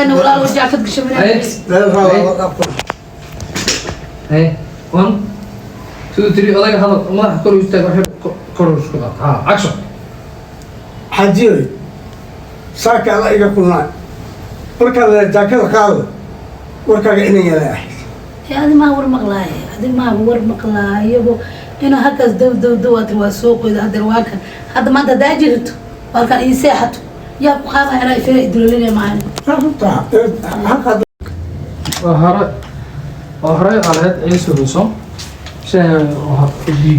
أنا ولا رجع فتش من هاي 1 2 3 odaga hadal madaxa kor u istaag wax kor u isku qaad ha action حجيري ساك على إيجا كلنا وركا جاكل خالد وركا إني يا أخي هذا ما هو المقلاي هذا ما هو المقلاي يبو إنه هكذا دو أتروسوق إذا هذا الواقع هذا ما تداجرته وكان يساحته يا قام أنا في يدلوني معنا هكذا وهراء على هاد عيسو روسون شيء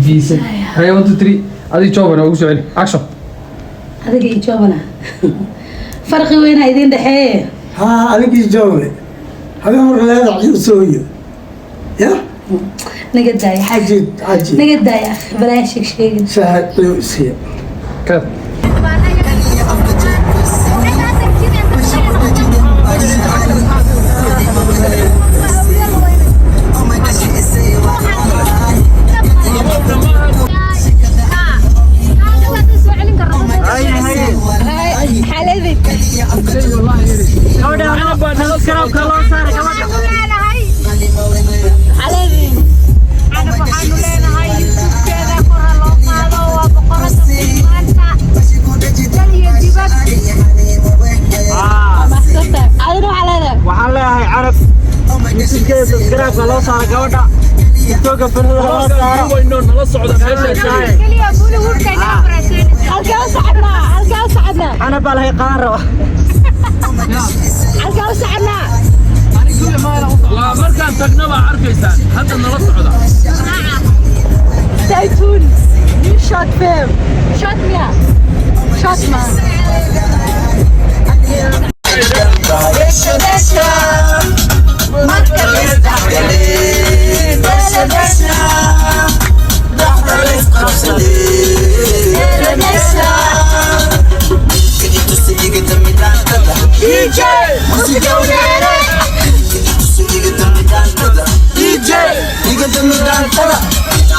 بي سي هاي 1 2 3 هذه جوابنا ugu soo celi action هذا اللي يجاوبنا فرق وين هيدين دحيه ها أنا كي جاوبني هذا هو اللي عجيب سويه يا نقد داي عجيب نقد داي بلاش شيء ساعد لوسيا كات أنا بالهي قارة halkaa u soconnaa waa markaan tagnaba arkaysaan hadda nala socda stay tuned new shot film shot me shot man DJ música unera DJ diga de mi dantada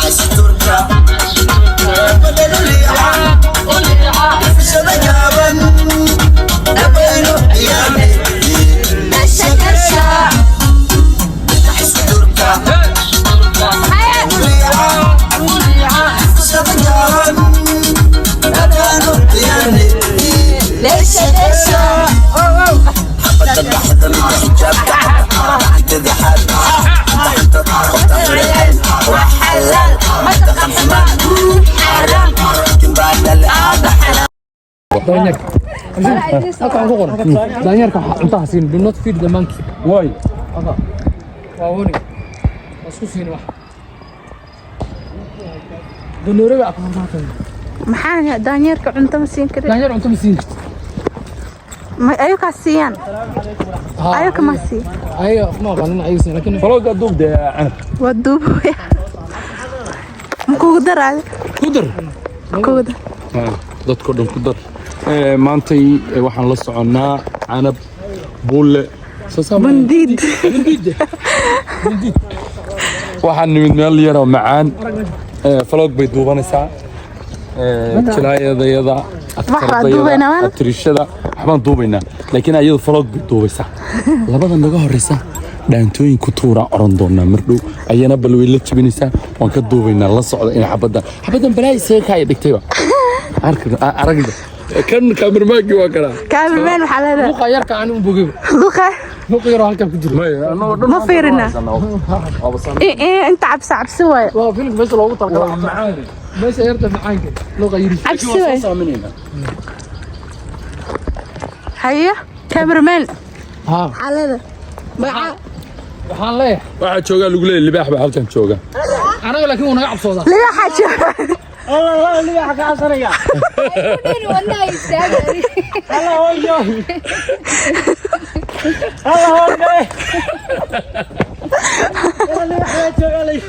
عايز ترجع بدل في شبكة أبينو يعني الشكرشة عايز ترجع في شبكة أبينو يعني ليش حبة من الحجاب كده حد تحت ضغط وحلال ما تخاف حرام لكن بعد الأرض حلال دانيارka inta siin do not feed the monkey why aga waa woni isku siin wax donoreega afaan maxaa daanyeerka cunto ma siin karin daanyeer cunto ma siin ما أيوك عسيان أيوك ما سي أيوة ما قالنا أيوة لكن فلوق الدوب ده عنب والدوب مكودر على كودر كودر dadka dhan ku dar maantay waxaan la soconaa canab buule بنديد waxaan nimid meel yar oo macaan faloog bay duubanaysaa jilaayadayada atirishada waxbaan duubaynaa laakiin ayadu faloog bay duubaysaa labada naga horeysa dhaantooyin ku tuura oran doonaa mardhow ayana bal way la jibinaysaa waan ka duubaynaa la socda in xabadan balaa isaga kaaya dhigtayba aragda kan kaamirmaanki waa karaa كامل حلال luqa yarka aan u bogay luqa yar halka ku jiro ما فيرنا إيه أنت عبس عبسوي waa filmka meesha loogu talgalay macaan meesha yarta macaanka luqa yiri عبسوي هيا كاميرمان ها حلال waxaan leeyahay waxaa jooga lagu leeyahay libaax baa halkan jooga anaga laakiin uu naga cabsoodaa لا حاجة الله اللي حكى عصرية والله يستاهل الله هو الله هو اللي حكى علي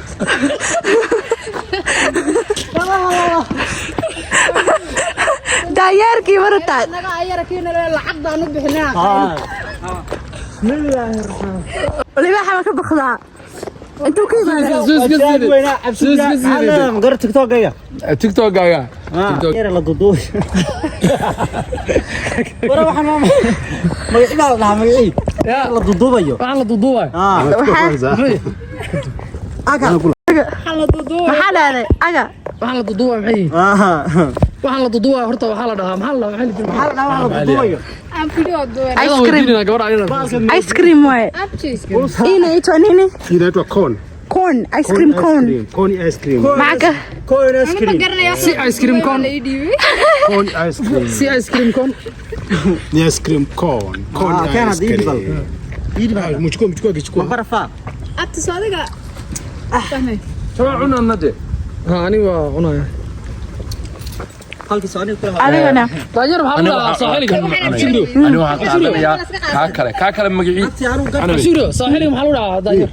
دايركي مرتان أنا أيرك هنا العقد أنا بحناك بسم الله الرحمن اللي ما حبك بخضع انتوا كيف انا مقر تيك توك جايه تيك توك جايه يا لا دودوش ورا waxaan ma ila la magacii يا la dudubayo waxaan la duduubay aga maxaa dhahday aga waxaan la duduubay maxay waxaan la duduubay horta waxaa la dhahaa maxaa la dudubayo ice cream ice cream waay inaitwa nini inaitwa corn ice cream cone ice cream maca corn ice cream si ice cream cone corn ice cream si ice cream cone ni ice cream corn kana ice cream mchukua barafa abta soodiga soo cunaa nade ha ani waa cunaya halkii sooni kula adigana daanyar maxaa la dhahaa saaxiliga ani waxaan qaadanayaa kaa kale magacii shiro saaxiliga maxaa la dhahaa daanyar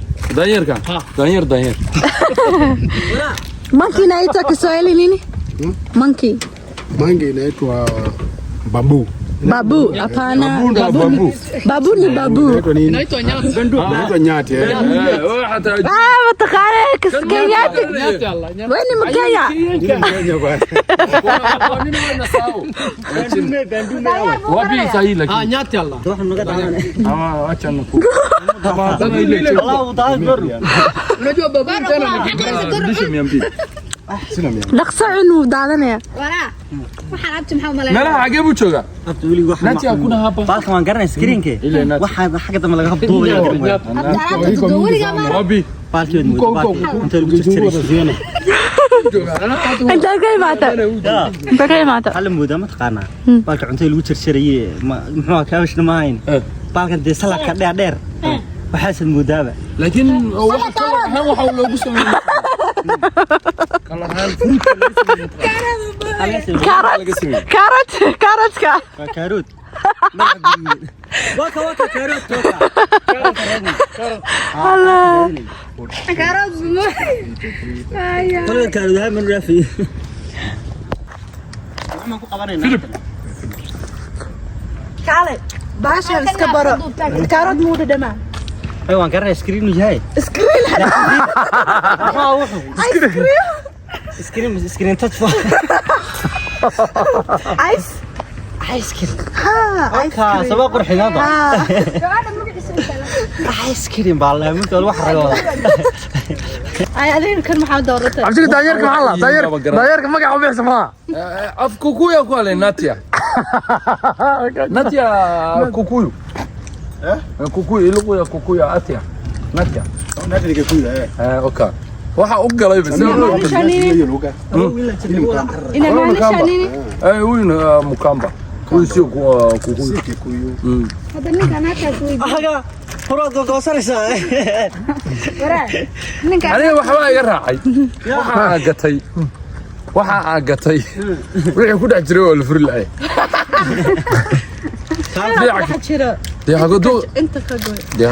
daanyarka daanyar monkey inaitwa Kiswahili nini monkey mange inaitwa babu babu hapana babu ni babu inaitwa nyati inaitwa nyati mataqaana Kenyati wewe ni Mkenya wapi sahi lakini nyati Allah acha nuku Allahu ta'ala unajua babu tena dishi 200 sina 200 dhaqso inuu daadanaya waxaan abti maxaa malay meelaha xagee buu joogaa wili wax nati akuna hapa baalkan waan garanay screenke waxa xagga dambe laga duubay wapi baalkeed muu inta lagu jirtiray inta ka imaata hal muuda ma taqaana baalka cuntada lagu jirtiray muxuu ka hawshna ma hayn baalkan de salaka dheer waxaas muudaaba laakiin waxa loogu sameeyay كاروتكا كاروت واكا كاروت الله كاروت كل كاروت هاي من رافي فيليب كالي باشا اسكبرو كاروت مود دما ايوه كان سكرين جاي سكرين سكرين تطفى ايس كريم ها سباق الحناضه ايس كريم بالله مت الواحد رجل اي ادين كان maxaa dooratay abtiga daanyarka maxaa la daanyarka magaca u bixismaa af kukuya ku ale natia kukuyu kukuyu ilugu kukuya atia natia ni kukuyu okay waxa u galay bas ina maanisha nini wina mukamba kuisio kukuyu hada ninka naaka kuwii aga horood goosanaysa aniga waxa iga raacay waxa gatay wixii ku dhex jiray oo la furi lahay دي هاخدو انت كجوي دي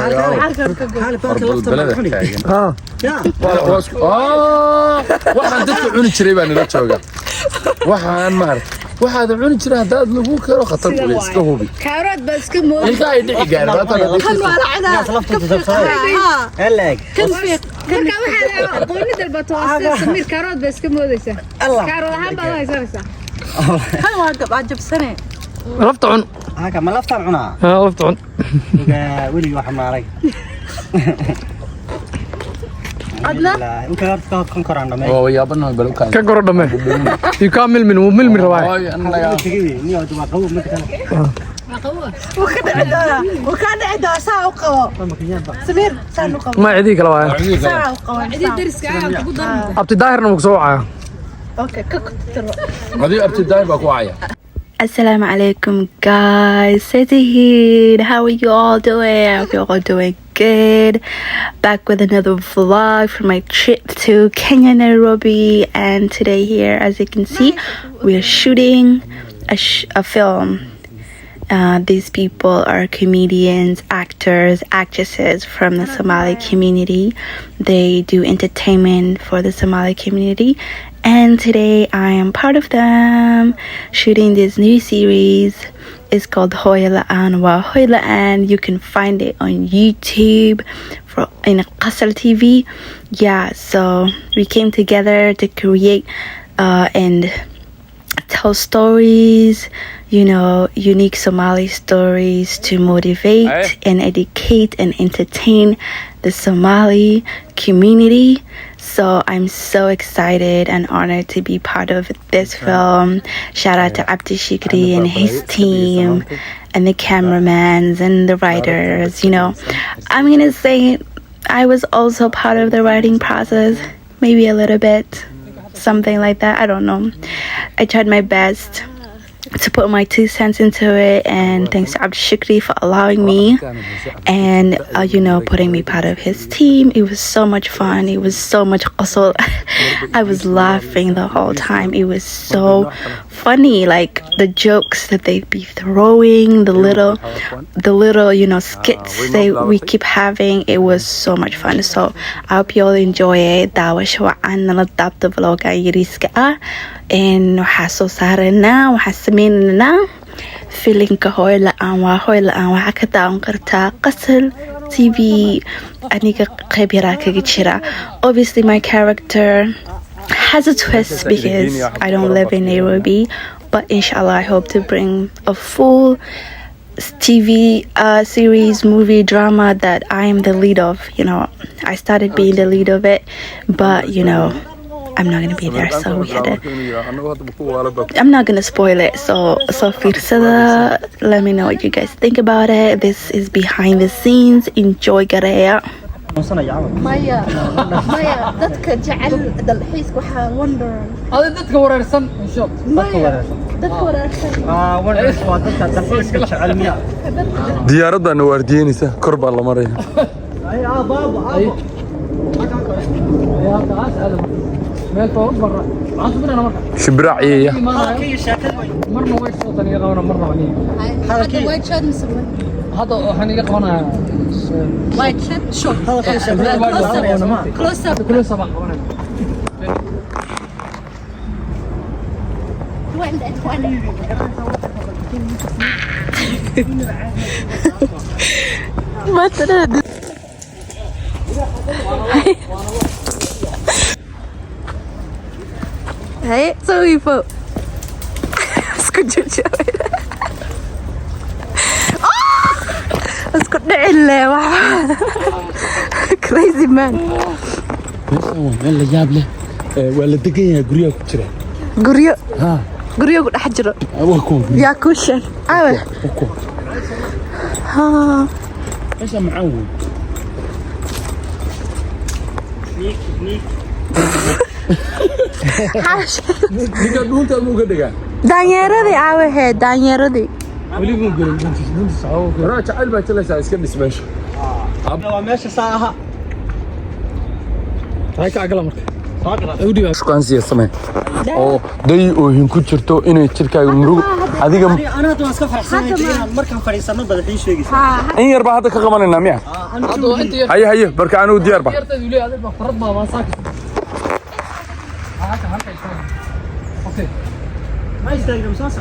waxaan dadku cuni jiray baan ila jooga waxaan maar waxaad cuni jiray hadaad lagu karo khatar u iska hubi كاروت بس كمو ilka ay dhici gaaraan كان ولا عدا الاق كان في marka waxa qooni dalbato samir كاروت بس كمودaysa كاروت ahaan baa haysanaysa كان واقف عجبسنه lafta cun هاكا ما لفتر عنا lafta cun ولي واحد ماري عدنا يمكن أرتكاه كنكر عنا ما oo yaabana bal ka ka goro dhame ii ka milmin uu milmin rabaa ay anaga تجيبي نيو تبغى قوة ما تكلم وكان عدا ساعه وقوا سمير ساعه وقوا ma cidii kala waaya ساعه وقوا cidii dariska ah ugu darmo abti daahirna wuu soo wacaya اوكي كنت hadii abtidaay baa ku haya Assalamu alaikum guys, Seti here. How are you all doing? I hope you're all doing good. Back with another vlog from my trip to Kenya, Nairobi, and today here, as you can see, we are shooting a film. These people are comedians, actors, actresses from the Somali community. They do entertainment for the Somali community. And today I am part of them shooting this new series. It's called Hoya La'an Wa Hoya La'an. You can find it on YouTube in Qasr TV. Yeah, so we came together to create and tell stories, you know, unique Somali stories to motivate and educate and entertain the Somali community. So I'm so excited and honored to be part of this film. Shout out to Abdi Shikri and his team and the cameramans and the writers. You know, I'm gonna say I was also part of the writing process, maybe a little bit, something like that. I don't know. I tried my best to put my 2 cents into it, and thanks to Abdi Shikri for allowing me and you know, putting me part of his team. It was so much fun. It was so much hustle. I was laughing the whole time. It was so funny, like the jokes that they'd be throwing, the little you know, skits that we keep having. It was so much fun. So I hope you all enjoy it. Daawasho wacan nala daabta vlogga yariiska ah, and waxaa soo saaranaa, waxaa sameynanaa filinka hooy la-aan waxaa ka daawan kartaa Qasal TV. aniga qayb yaraa kaga jira. Obviously my character has a twist because I don't live in Nairobi, but inshallah I hope to bring a full TV series, movie, drama that I am the lead of. You know, I started being the lead of it, but you know, I'm not gonna be there, so we had to. I'm not gonna spoil it, so fiirsada. Let me know what you guys think about it. This is behind the scenes. Enjoy Gareya. Maya, dadka jecel dalxiiska waxaa wonder. dadka wareersan in short. Maya, dadka wareersan. wonder waa dadka dalxiiska jecel miya. diyaaradana waardiyeynaysa kor baa la maraya. ay baaba. يا تعال هذا مال فوق برا عن صبرنا مرة شبراعية مرة وايد صوتني يقونا مرة عني هذا وايد شاد مسوي. هذا حني يقونا وايد شاد شو كلوز اب كل صباح وين اخواني ما ترى هاي سوي فوق اسكت جوجوي اسكت دعي واحد كريزي مان مeel la yaab leh waa la degan yahay guryaha ku jira guryo ku dhex jiro yaa ku sheeg meesha macaan wey ninka dhuunta muga dhigaa daanyeeradii aawaheed daanyeeradii weli muu gelin duntiisa raa jacayl baa jalaysaa iska dhis meesha waa meesha saa aha هاي كعقلة مرة شقانسية سمين أو داي أو هنكو شرتو إنه شركة مرو هذيك أنا تو أسكت فرحان مركب فريسان بدل حين شوي إن يربح هذا كمان النامية هيا بركانو دي يربح أوكي ما يستاهل مساس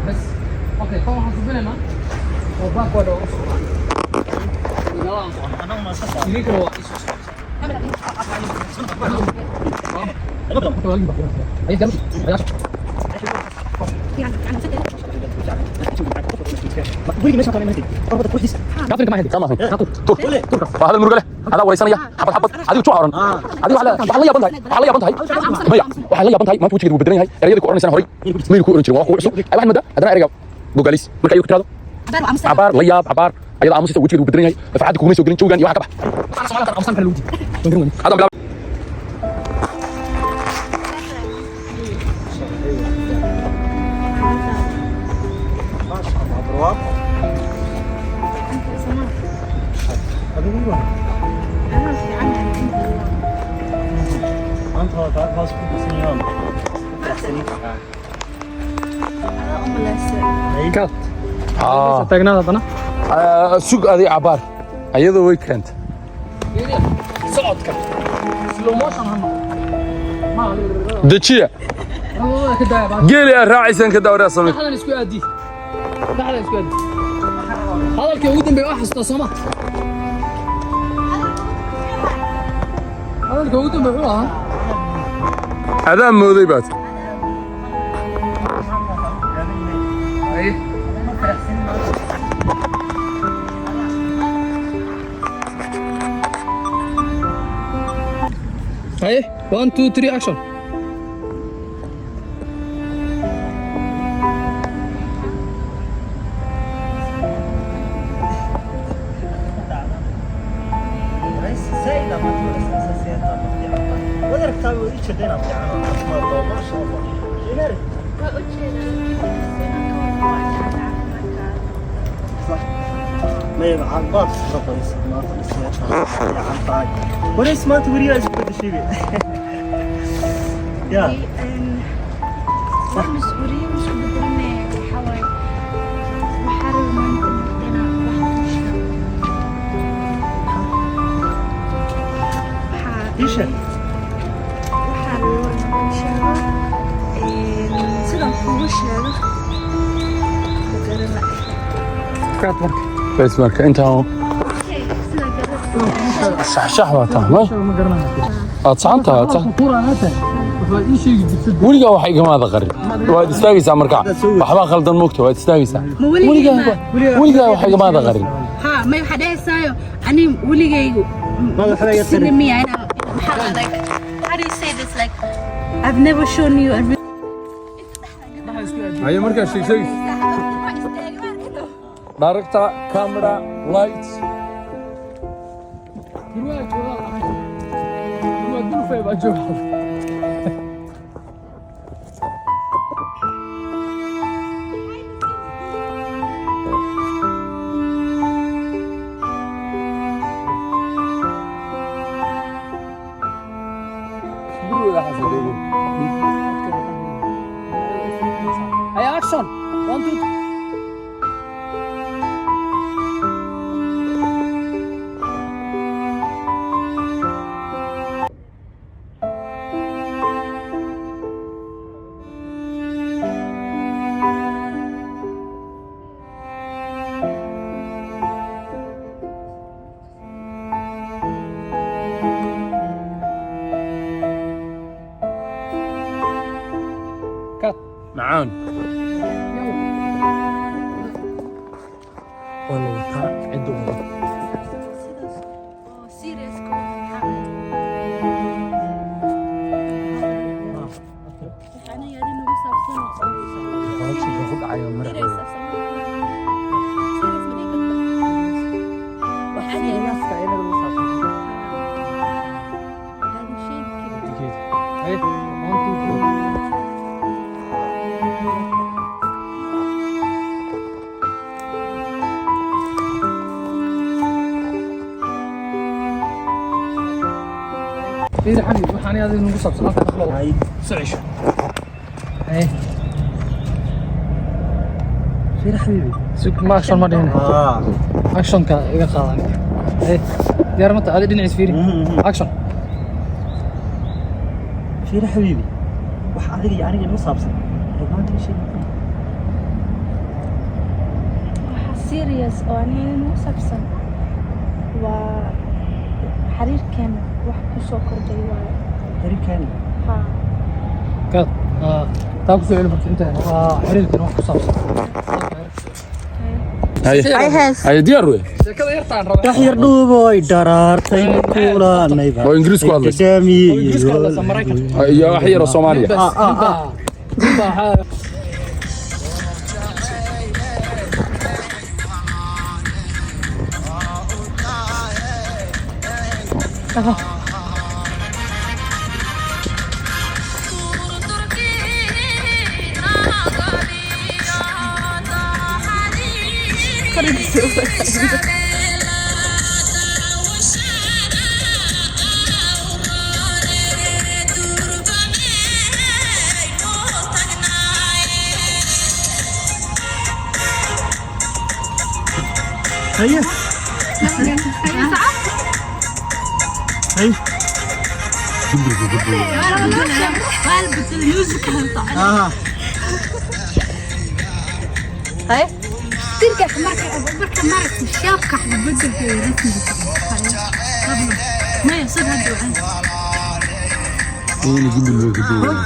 بس أوكي طبعا حسبنا ما وباك ولا أنا ما أسكت هذا المرجله هذا وريسانيا حبط هذه شو عرن هذه وحلا يا بنتي ميا وحلا يا بنتي ما توجي بدرين هاي اريد كورن سنه هوري ميل كورن جيرو واخو عصب اي واحد مده هذا اريد بوغاليس marka ay ku tirado عبار لا ياب عبار ayada aamusita wajiga bedreen yahay faacad kuma soo gelin joogan iyo waxa ka bax هذا بلا تاجنا هذا سوق هذه عبار أيضا ويكند صعد كم سلو موشن هم دشيا قيلي الراعي سن كده ورا صمت هذا نسكو أدي هذا نسكو أدي هذا الكودن بيوحش تصمت هذا الكودن بيوحش هذا مذيبات هاي 1 2 3 اكشن. زايدة ما تقول أساسياتها ما ودرك تابو إيش دينا يعني ما شاء الله ينرد صح ما يبقى عن بعض الرقص ما تنسياتها عن طاق وليس ما توري إيش بدي شيء يا صح مسؤولين مش بدنا حوالي محارب ما نقدر إيش بس مرك أنت هون شحوة تمام أتصعنتها ولقى واحد ما هذا غريب واحد استاجس مركع وحبا خلدان موقته واحد استاجس ولقى واحد ما هذا غريب ها ما يحد يسايو أنا ولقى ما حدا يصير أنا how do you say this like I've never shown you a هيا مركع شيء دايركتا كاميرا لايتس هاي اكشن 1 2 معان إيه حبيبي وحاني هذا المقصب صلاة أخلاق هاي سعيش إيه فين حبيبي سوق ما أكشن مرة هنا أكشن كا إذا خالك إيه ديار متى هذا دين عسفيري أكشن فين حبيبي وحاذي يعني المصاب ما أدري شيء serious oo aanay u sabsan waa xiriirkan wax ku soo kordhay waa xiriirkan ka taa ku soo celin marka waa xiriirkan wax ku saabsan هاي ديار وين sheekada yartaan raba wax yar dhuuboy daraartay kuulaanayba oo ingiriis ku hadlaysa daami ingiriis ku hadlaysa Mareykanka iyo wax yar oo Soomaaliya هيا هيا هاي ترجع مركب الشبكة بدل في رسمي ما يصير هذا وين يجيب الوجبة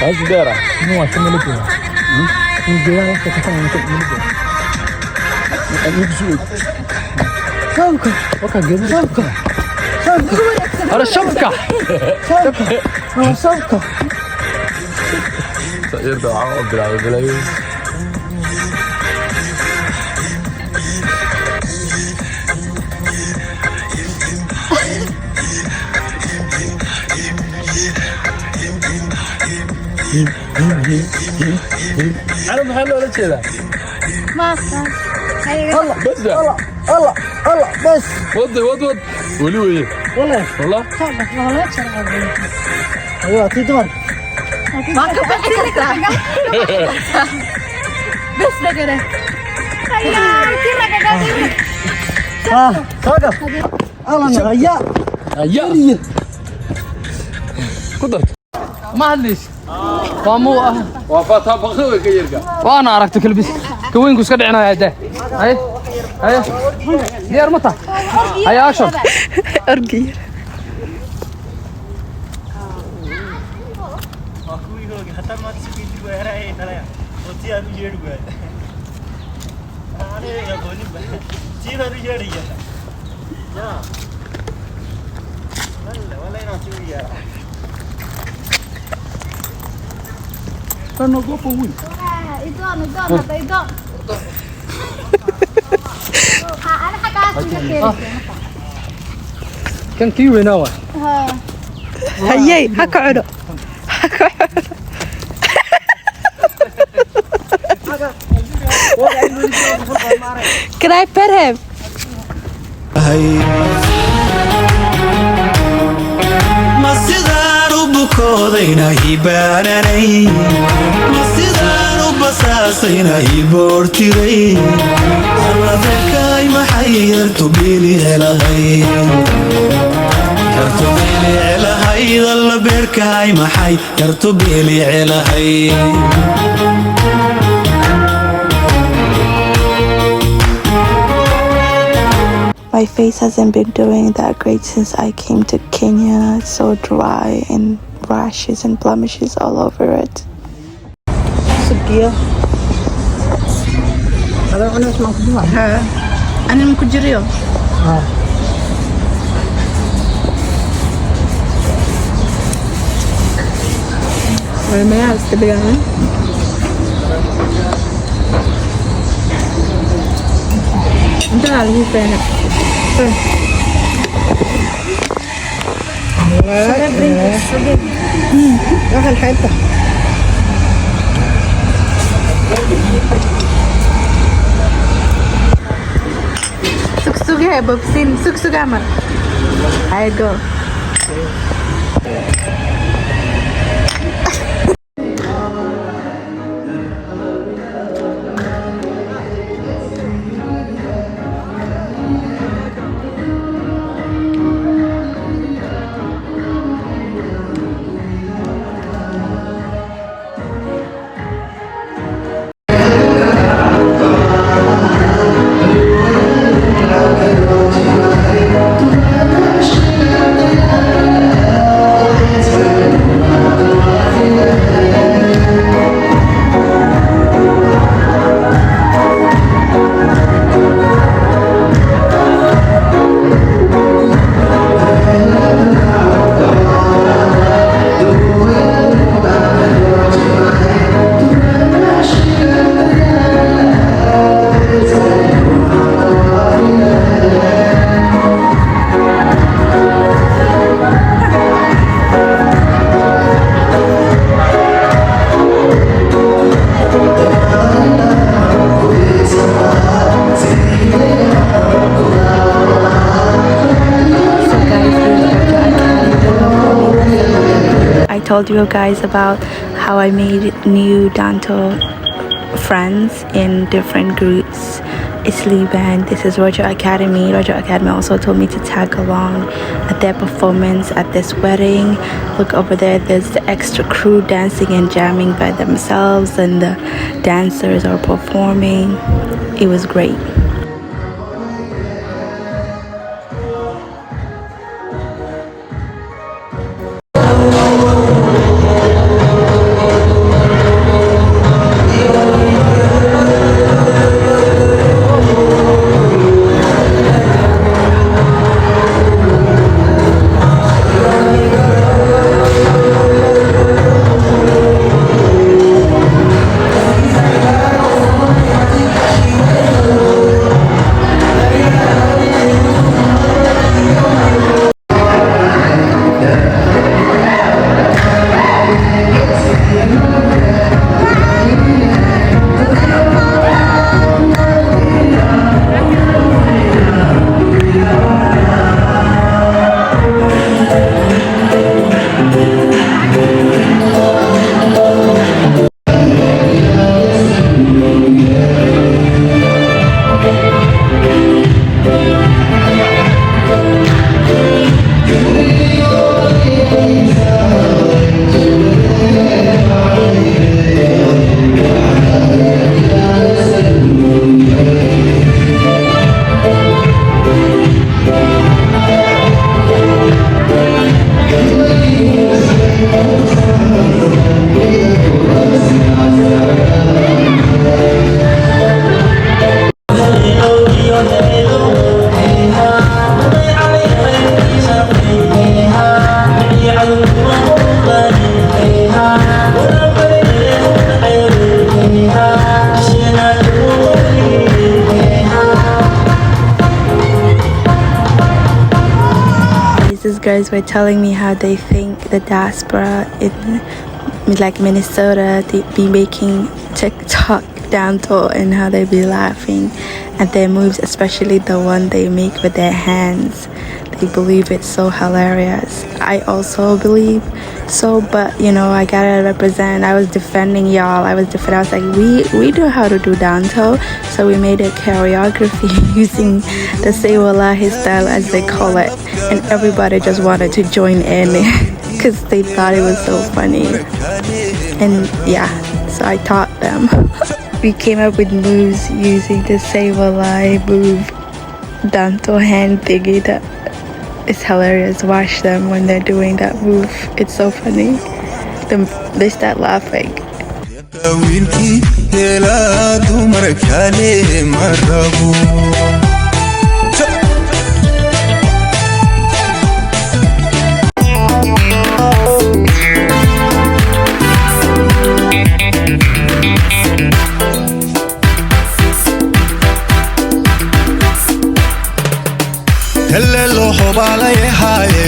هذا ديرة مو عشان ملكي الجيران انت كفايه ملكي يبسوك شبكه وكا جيب شبكه هذا الشبكه شبكه يرجع عقب بالعربية أنا محل ولا كذا ما الله بس الله بس وض ولو والله والله ايوه تدور ما كبرت بس بقرة هيا كنا قاعدين توقف الله نغيا يا قدرت ما هليش وامو وفاتها بخوي كيرجع وانا عرفتك البس كوينكو اسك دحنا هاي هاي ديار متى هاي اشر ارجي حتى ما تسوي دي وهرا ايه ترى وتي ادو يير غو انا يا بوني تي ادو يير يا ولا انا تي يا انا قفوا وين ايدون انا حكا كان كيوي نوا هيي هكعدو Can I pet him? ma sidaan u bukoodayna hibaananay ma sidaan u basaasayna hiboortiray alladeerkaay maxay yartubiili helahayd alla beerkaay maxay yartubiili helahayd My face hasn't been doing that great since I came to Kenya. It's so dry and rashes and blemishes all over it. سكيه هذا انا اسمع كده ها أنا مكجريو. ما عرفت بيعمل. انت عارف فين اخر حته سوق है बब्सिन सुक आमर I go I told you guys about how I made new Danto friends in different groups. It's Lee Band, this is Roger Academy. Roger Academy also told me to tag along at their performance at this wedding. Look over there, there's the extra crew dancing and jamming by themselves, and the dancers are performing. It was great. members were telling me how they think the diaspora in like Minnesota, they be making TikTok danto and how they be laughing at their moves, especially the one they make with their hands. They believe it's so hilarious. I also believe so, but you know, I gotta represent. I was defending y'all. I was like, we know how to do danto, so we made a choreography using the Say Wallahi style, as they call it, and everybody just wanted to join in because they thought it was so funny. And yeah, so I taught them. We came up with moves using the Say Wallahi move, danto hand thingy. That it's hilarious. Watch them when they're doing that move. It's so funny. They start laughing. hello hobaalay haaye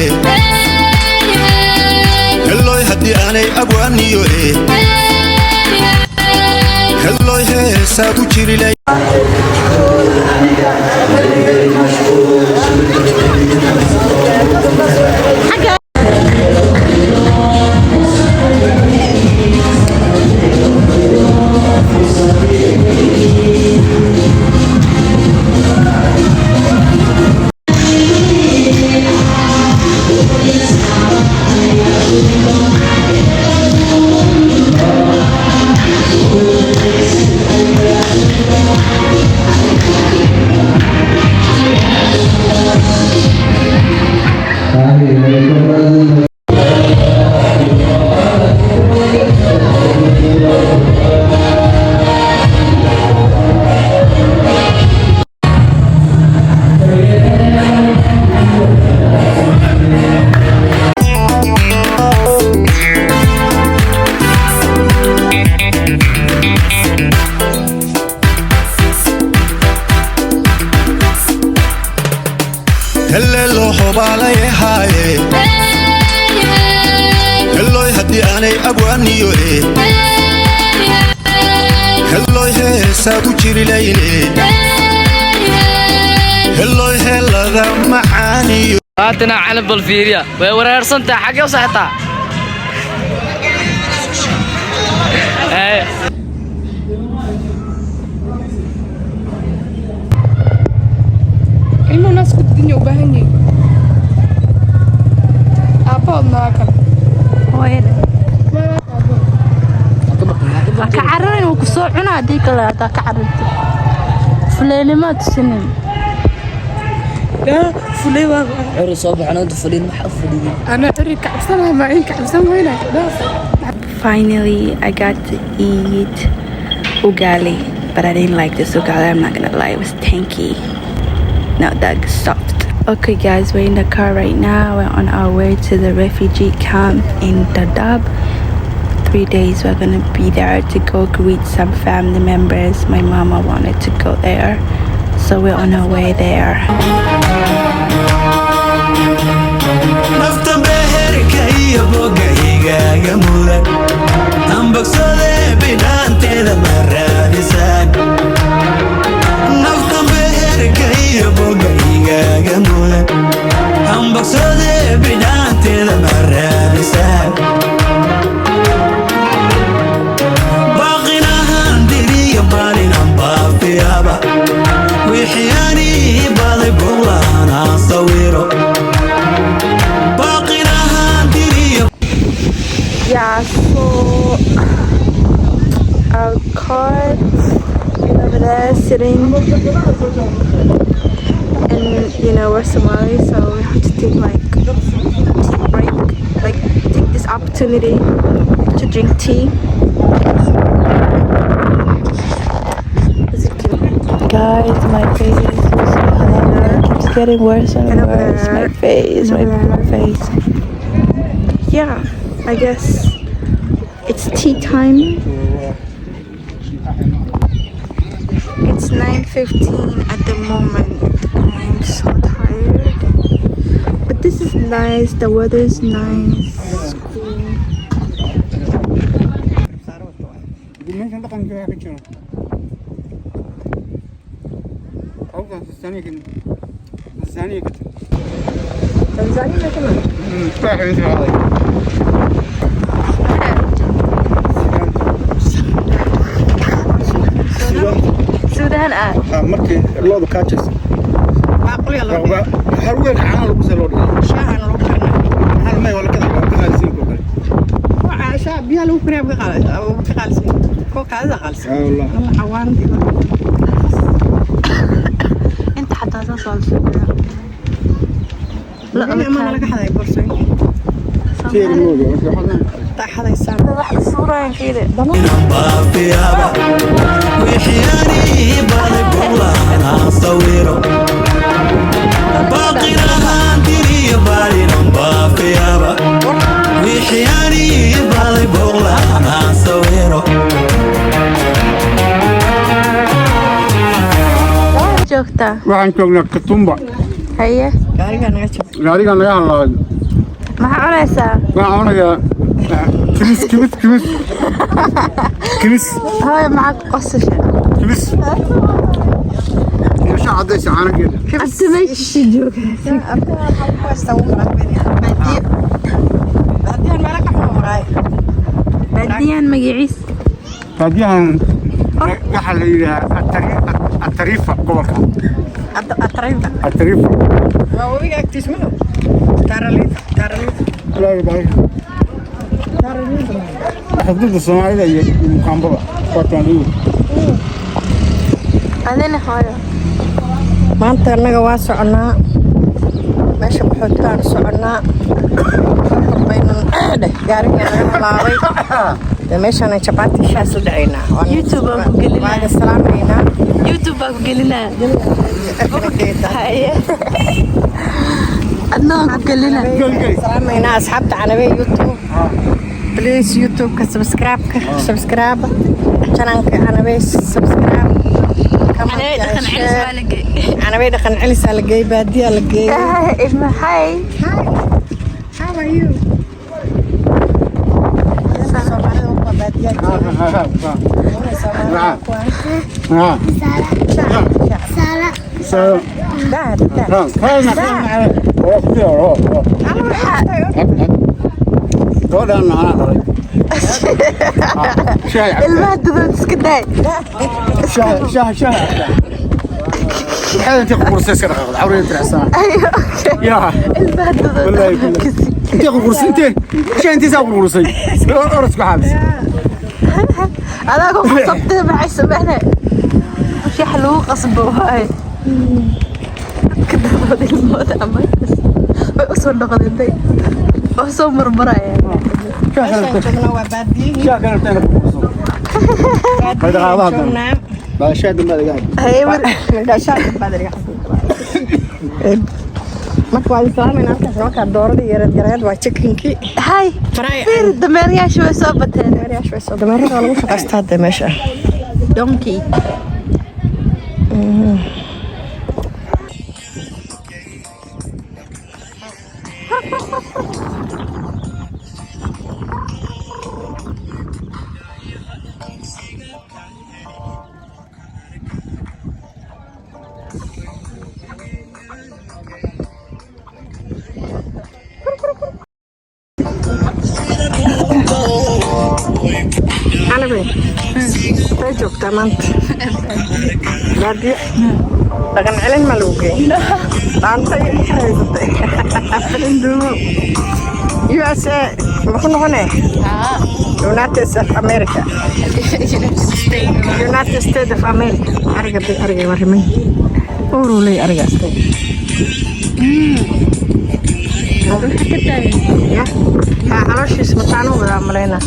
hello haddii aanay abwaaniyo hello heesaa ku jirilay hello hobaalay haaye hello haddii aanay abwaaniyo hello heesaa ku jirilayne hello helada macaaniyo هاتنا على بالفيريا وورير سنتا حاجه وصحتها إنه ناس كنت الدنيا وبهني أبغى ناكل وين كعرّن وكسوع عنا ديك لا كعرّن فلان ما تسنين لا فلي واقع عري صباح أنا دفلين محفلين أنا عري كعبسنا ما إن كعبسنا وينك Finally, I got to eat ugali, but I didn't like this ugali. I'm not gonna lie, it was tanky, not that soft. Okay guys, we're in the car right now. We're on our way to the refugee camp in Dadaab. 3 days we're gonna be there to go greet some family members. My mama wanted to go there, so we're on our way there. Yeah, so our car is over there sitting, and you know we're Somali, so we have to take like tea break, like take this opportunity to drink tea. Guys, my face keeps getting worse and worse. My face. Yeah, I guess it's tea time. It's 9:15 at the moment. I'm so tired. But This is nice. The weather is nice. It's cool. Sudan markii loodu ka jirsan haruga caana lagu soo loo shaahan lagu karnaa hal may wala kada ka qalsin ko kale waa shaab biya lagu kareeb ka qalsin ko kaada qalsin wallah xawaanti انت حتى تصل لا ما لك حدا يبرسي شيء الموضوع حدا يسام واحد صورة كده بافيابا وحياني بالبولا انا صويرو باقي لها ديري بالي بافيابا وحياني بالبولا انا صويرو joogta waxaan joognaa Katumba haye gaarigan laga hadlaayo maxaa cunaysaa waxaan cunayaa kimis hooyo maxaa qosasha kimis iyo shacabda caanageeda abti meeshii jooga baadiyan magaciis baadiyan waxa la yiraahdaa التريفة قبلك التريفة ما هو بيجي أكتش منه تارليف لا يبغى حدود الصومالية يمكن قطعني أنا هاي ما أنت أنا جواز عنا ماشي بحطان صعنا بين جارك أنا ملاوي ماشي أنا شبعت الشاس دعينا يوتيوب أقول بعد السلام علينا يوتيوب أقول لنا هاي أنا أقول لنا السلام علينا أصحابت على يوتيوب بليز يوتيوب سبسكرايب شانك أنا بس سبسكرايب أنا بيد خن علي سالجي بادية لجي اسمه هاي How are you? المهدد اسكداي هذا انت قرص كده عوري ترعسان ايوه اوكي يا المهدد والله انت قرص انت ايش انت ساوي قرصي قرص حالس انا قصبت معي سمعنا شي حلو قصبه هاي كده بدي الموت عمل اصور نقد البيت اصور مرمره يعني شاكر انت هذا غلط لا شاد ما قاعد ايوه لا شاد ما ادري marka waa islaamina marka doorada yareed waa chickenkii hay fir dameeryaashu way soo bateen dameerada lagu shaqaystaa meesha donkey joogtaa maanta baadiyo dhaqan celin ma lagu geey dhaanta iyo haysatay USA ma ku noqonee United States of America United States of America ariga warimay urulay arigaastay ya calooshiis mataano wadaa malayna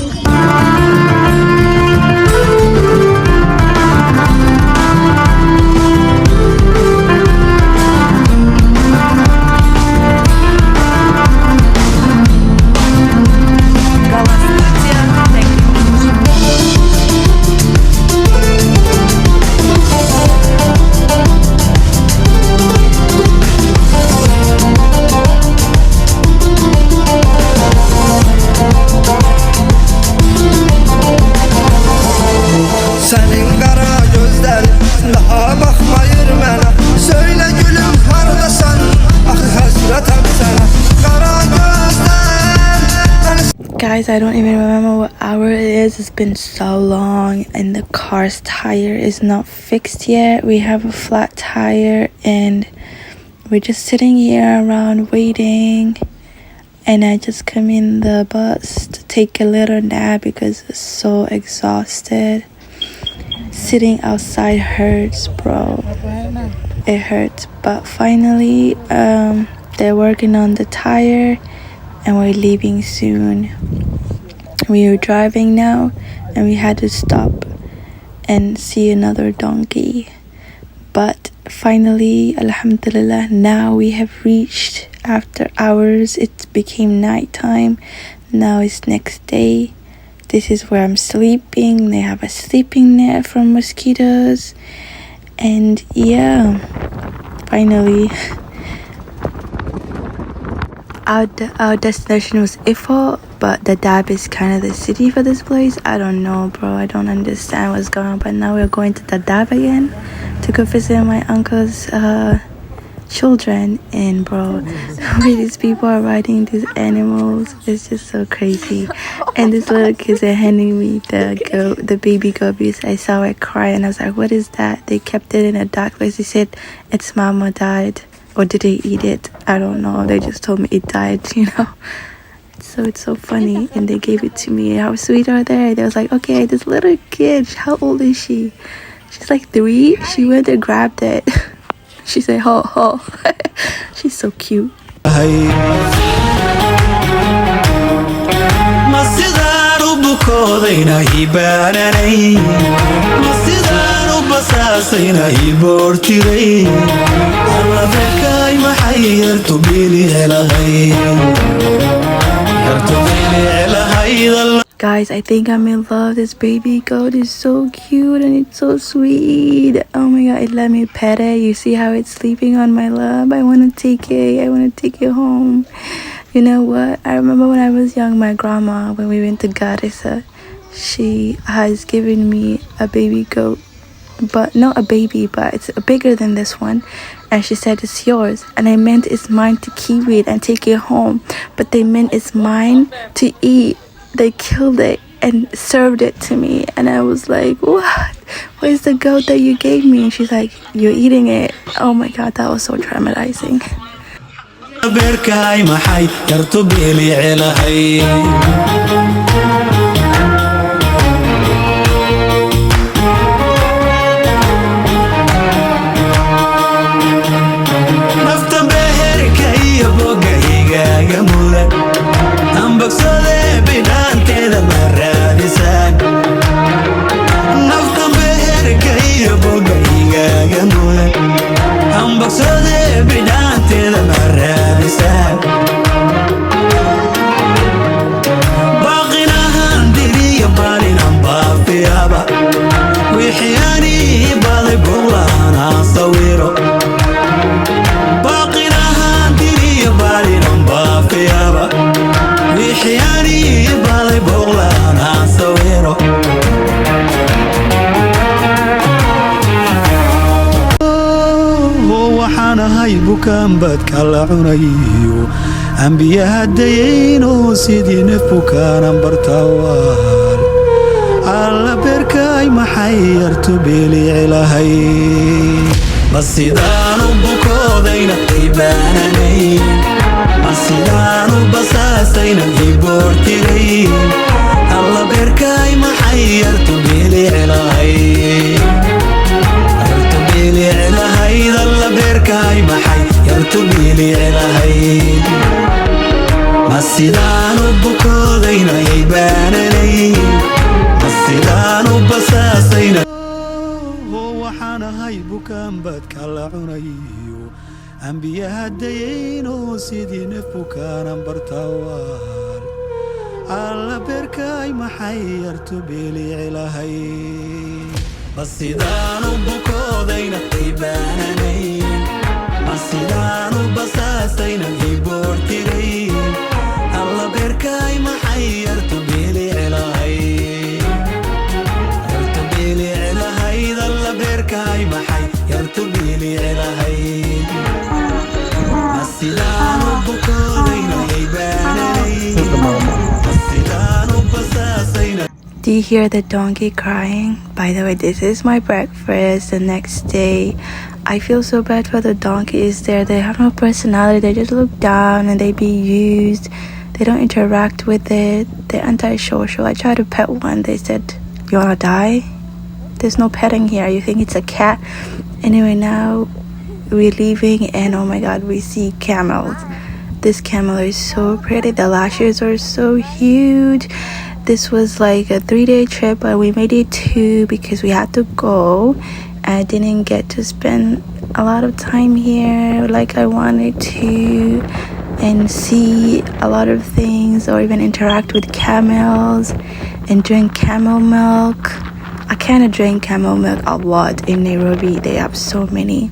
Guys, I don't even remember what hour it is. It's been so long and the car's tire is not fixed yet. We have a flat tire and we're just sitting here around waiting. And I just come in the bus to take a little nap because I'm so exhausted. Sitting outside hurts, bro. It hurts. But finally, they're working on the tire and we're leaving soon. We are driving now and we had to stop and see another donkey. But finally, alhamdulillah, now we have reached. After hours, it became nighttime. Now it's next day. This is where I'm sleeping. They have a sleeping net from mosquitoes. And yeah, finally. Our destination was Ifo, but Dadaab is kind of the city for this place. I don't know, bro. I don't understand what's going on. But now we're going to Dadaab again to go visit my uncle's children. And bro, the way these people are riding these animals, it's just so crazy. And these little kids are handing me the baby goat because I saw it cry and I was like, what is that? They kept it in a dark place. They said its mama died. Or did they eat it? I don't know. They just told me it died, you know. So it's so funny. And they gave it to me. How sweet are they? They was like, okay, this little kid, how old is she? She's like 3. She went and grabbed it. She said, ho, ho. She's so cute. Guys, I think I'm in love. This baby goat is so cute and it's so sweet. Oh my god, it let me pet it. You see how it's sleeping on my lap? I want to take it home. You know what? I remember when I was young, my grandma, when we went to Garissa, she has given me a baby goat. But not a baby, but it's bigger than this one. And she said it's yours. And I meant it's mine to keep it and take it home. But they meant it's mine to eat. They killed it and served it to me. And I was like, what? Where's the goat that you gave me? And she's like, you're eating it. Oh my god, that was so traumatizing. bukaan baad kala cunayo ambiyaha dayayno sidii neef bukaanan bartawaan alla beerkay maxay yartu beelici lahay masidaanu bukoodayna ibaananayn masidaanu basaasayna iboortirayn alla beerkay maxay yartu beelici lahay masidaanu bukoodayna ibaananayn masidaanu basaasayna waxaan ahay bukaan baad kala cunayo ambiyaha dayayno sidii neef bukaanan bartawaan alla beerkay maxay yartu beelici lahay masidaanu bukoodayna ibaananayn masidaanu basaasayna iboortirayn alla beerkay maxay yartu beelici lahay alla beerkay maxay yartu beelici lahay masidaanu bukoodayna ibaananayn Do you hear the donkey crying? By the way, this is my breakfast. The next day, I feel so bad for the donkeys there. They have no personality. They just look down and they be used. They don't interact with it. They're antisocial. I tried to pet one. They said, "You wanna die?" There's no petting here. You think it's a cat? Anyway, now we're leaving and oh my god, we see camels. This camel is so pretty. The lashes are so huge. This was like a 3-day trip, but we made it 2 because we had to go. I didn't get to spend a lot of time here like I wanted to and see a lot of things or even interact with camels and drink camel milk. I kind of drink camel milk a lot in Nairobi. They have so many,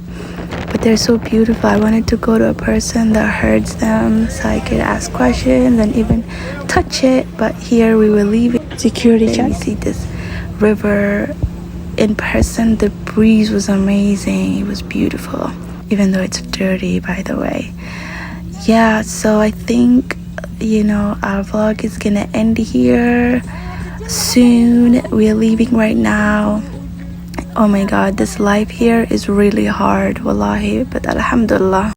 but they're so beautiful. I wanted to go to a person that herds them so I could ask questions and even touch it, but here we were leaving security check. We see this river in person. The breeze was amazing. It was beautiful, even though it's dirty, by the way. Yeah, so I think, you know, our vlog is gonna end here soon. We're leaving right now. Oh my god, this life here is really hard, wallahi, but alhamdulillah.